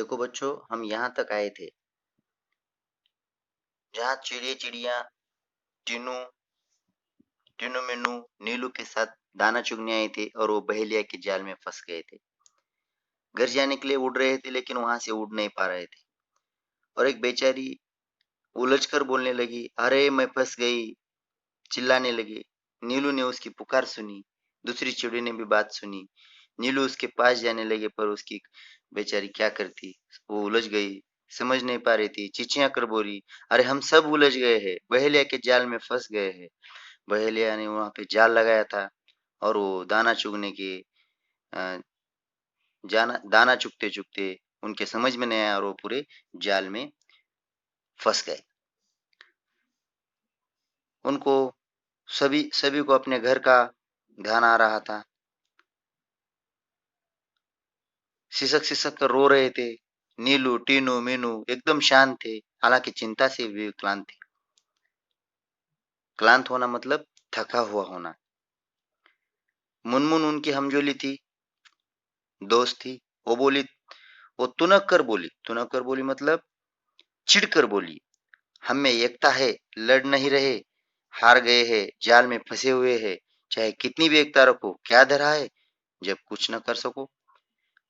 देखो बच्चों, हम यहाँ तक आए थे जहाँ चिड़िया टीनू टीनू मीनू नीलू के साथ दाना चुगने आए थे और वो बहेलिया के जाल में फंस गए थे। घर जाने के लिए उड़ रहे थे लेकिन वहां से उड़ नहीं पा रहे थे और एक बेचारी उलझ कर बोलने लगी, अरे मैं फंस गई। चिल्लाने लगी। नीलू ने उसकी पुकार सुनी। दूसरी चिड़िया ने भी बात सुनी। नीलू उसके पास जाने लगे पर उसकी बेचारी क्या करती, वो उलझ गई। समझ नहीं पा रही थी, चिचिया कर बोली, अरे हम सब उलझ गए हैं, बहेलिया के जाल में फंस गए हैं। बहेलिया ने वहां पे जाल लगाया था और वो दाना चुगने के अ, दाना चुगते चुगते उनके समझ में नहीं आया और वो पूरे जाल में फंस गए। उनको सभी सभी को अपने घर का ध्यान आ रहा था। सिसक सिसक कर रो रहे थे। नीलू टीनू मीनू एकदम शांत थे, हालांकि चिंता से भी क्लांत थे। क्लांत होना मतलब थका हुआ होना। मुनमुन उनकी हमजोली थी, दोस्त थी। वो बोली, वो तुनक कर बोली मतलब चिढ़ कर बोली, हम में एकता है, लड़ नहीं रहे, हार गए हैं, जाल में फंसे हुए हैं, चाहे कितनी भी एकता रखो, क्या धरा है जब कुछ न कर सको।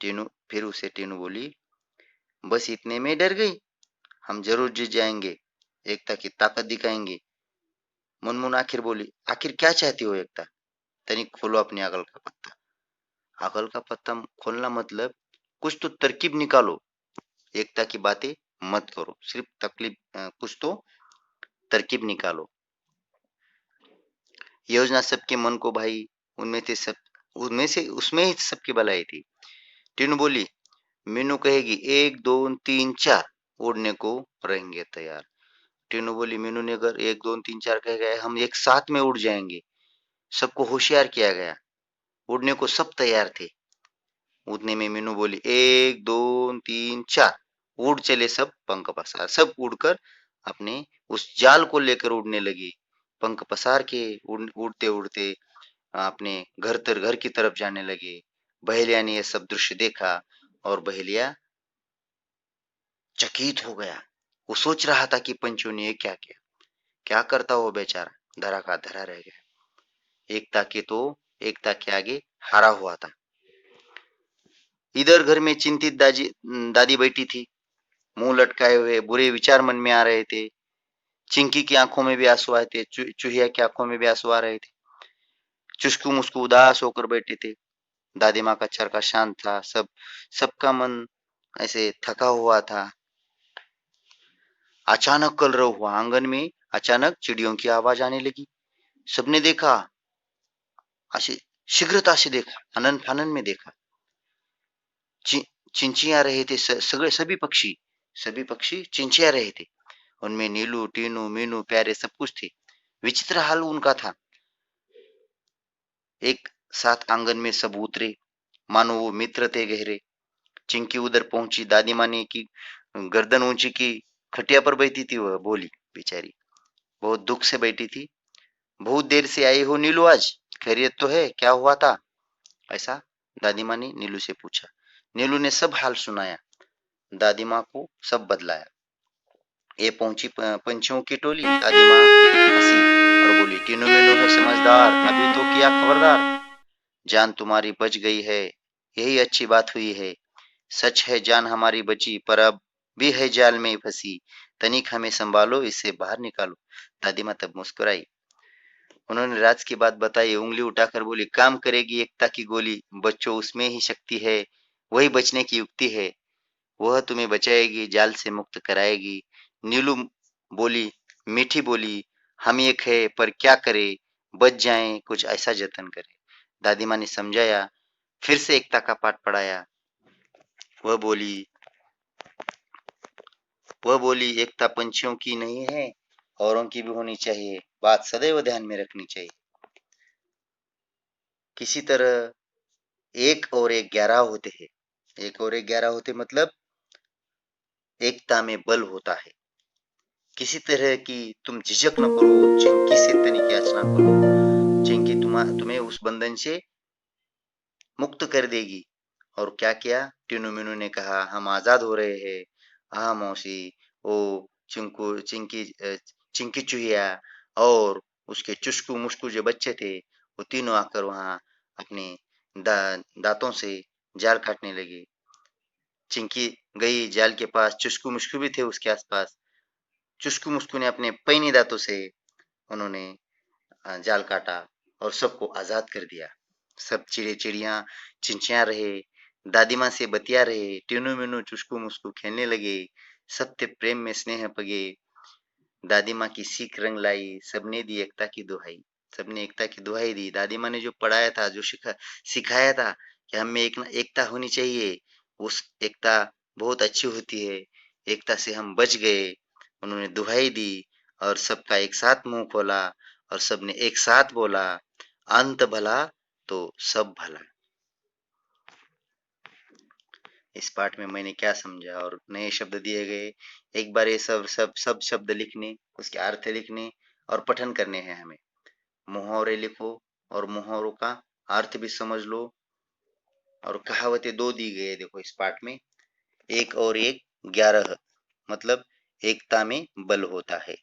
टीनू फिर उसे टीनू बोली, बस इतने में डर गई, हम जरूर जीत जाएंगे, एकता की ताकत दिखाएंगे। मुनमुन आखिर बोली, आखिर क्या चाहती हो एकता, तनिक खोलो अपनी अकल का पत्ता। अकल का पत्ता खोलना मतलब कुछ तो तरकीब निकालो, एकता की बातें मत करो, सिर्फ तकलीफ कुछ तो तरकीब निकालो। योजना सबके मन को भाई, उनमें से सब उनमें से उसमें ही सबकी भलाई थी। टीनू बोली, मीनू कहेगी एक दो तीन चार, उड़ने को रहेंगे तैयार। टीनू बोली, मीनू ने अगर एक दो तीन चार कह गए, हम एक साथ में उड़ जाएंगे। सबको होशियार किया गया, उड़ने को सब तैयार थे। उतने में मीनू बोली, एक दो तीन चार, उड़ चले सब पंख पसार। सब उड़कर अपने उस जाल को लेकर उड़ने लगी, पंख पसार के उड़ते उड़ते अपने घर की तरफ जाने लगे। बहेलिया ने यह सब दृश्य देखा और बहेलिया चकित हो गया। वो सोच रहा था कि पंचों ने ये क्या किया, क्या करता वो बेचारा, धरा का धरा रह गया। एकता के तो एकता के आगे हारा हुआ था। इधर घर में चिंतित दादी बैठी थी, मुंह लटकाए हुए, बुरे विचार मन में आ रहे थे। चिंकी की आंखों में भी आंसू आए थे, चूहिया की आंखों में भी आंसू आ रहे थे। चुस्कू मुस्कू उदास होकर बैठे थे। दादी माँ का चरखा शांत था, सबका मन ऐसे थका हुआ था। अचानक कलरव हुआ, आंगन में अचानक चिड़ियों की आवाज आने लगी। सबने देखा, ऐसे शीघ्रता से देखा, आनन फानन में देखा। चिंचिया रहे थे, सगळे सभी पक्षी चिंचिया रहे थे। उनमें नीलू टीनू मीनू प्यारे सब कुछ थे। विचित्र हाल उनका था। एक साथ आंगन में सब उतरे, मानो वो मित्र थे गहरे। चिंकी उधर पहुंची, दादी माँ ने की गर्दन ऊंची की, खटिया पर बैठी थी, वह बोली, बेचारी बहुत दुख से बैठी थी, बहुत देर से आई हो नीलू, आज खैरियत तो है, क्या हुआ था ऐसा। दादी माँ ने नीलू से पूछा। नीलू ने सब हाल सुनाया। दादी माँ को सब बदलाया। ये पहुंची पंछियों की टोली, दादी माँ हंसी और बोली, टीनू मीनू है समझदार, अभी तो किया खबरदार, जान तुम्हारी बच गई है, यही अच्छी बात हुई है। सच है जान हमारी बची, पर अब भी है जाल में फंसी, तनिक हमें संभालो, इससे बाहर निकालो। दादी माँ तब मुस्कुराई। उन्होंने राज की बात बताई, उंगली उठाकर बोली, काम करेगी एकता की गोली, बच्चों उसमें ही शक्ति है, वही बचने की युक्ति है, वह तुम्हें बचाएगी, जाल से मुक्त कराएगी। नीलू बोली, मीठी बोली, हम एक है पर क्या करे, बच जाएं, कुछ ऐसा जतन करे। दादी माँ ने समझाया, फिर से एकता का पाठ पढ़ाया। वह बोली वह बोली, एकता पंछियों की नहीं है, औरों की भी होनी चाहिए, बात सदैव ध्यान में रखनी चाहिए। किसी तरह एक और एक 11 होते हैं। एक और एक 11 होते मतलब एकता में बल होता है। किसी तरह की तुम झिझक न करो, चिंकी से तनिक याचना करो, चिंकी तुम्हें उस बंधन से मुक्त कर देगी। और क्या किया? टीनू मीनू ने कहा, हम आजाद हो रहे हैं। हाँ मौसी, ओ चिंकू चिंकी चिंकी चुहिया और उसके चुस्कू मुस्कू जो बच्चे थे, वो तीनों आकर वहां अपने दांतों से जाल काटने लगे। चिंकी गई जाल के पास, चुस्कू मुस्कू भी थे उसके आसपास। चुस्कू मुस्कू ने अपने पैनी दांतों से उन्होंने जाल काटा और सबको आजाद कर दिया। सब चिड़े चिड़िया चिंचिया रहे, दादी माँ से बतिया रहे, टीनू मीनू चुस्कू मुस्कू खेलने लगे, सब थे प्रेम में स्नेह पगे। दादी माँ की सीख रंग लाई, सबने दी एकता की दुहाई। सबने एकता की दुहाई दी। दादी माँ ने जो पढ़ाया था, जो सिखाया था कि हमें एकता होनी चाहिए, उस एकता बहुत अच्छी होती है। एकता से हम बच गए। उन्होंने दुहाई दी और सबका एक साथ मुंह खोला और सबने एक साथ बोला, अंत भला तो सब भला। इस पाठ में मैंने क्या समझा और नए शब्द दिए गए। एक बार ये सब सब सब शब्द लिखने, उसके अर्थ लिखने और पठन करने हैं हमें। मुहावरे लिखो और मुहावरों का अर्थ भी समझ लो। और कहावतें दो दी गई है देखो इस पाठ में, एक और एक 11, मतलब एकता में बल होता है।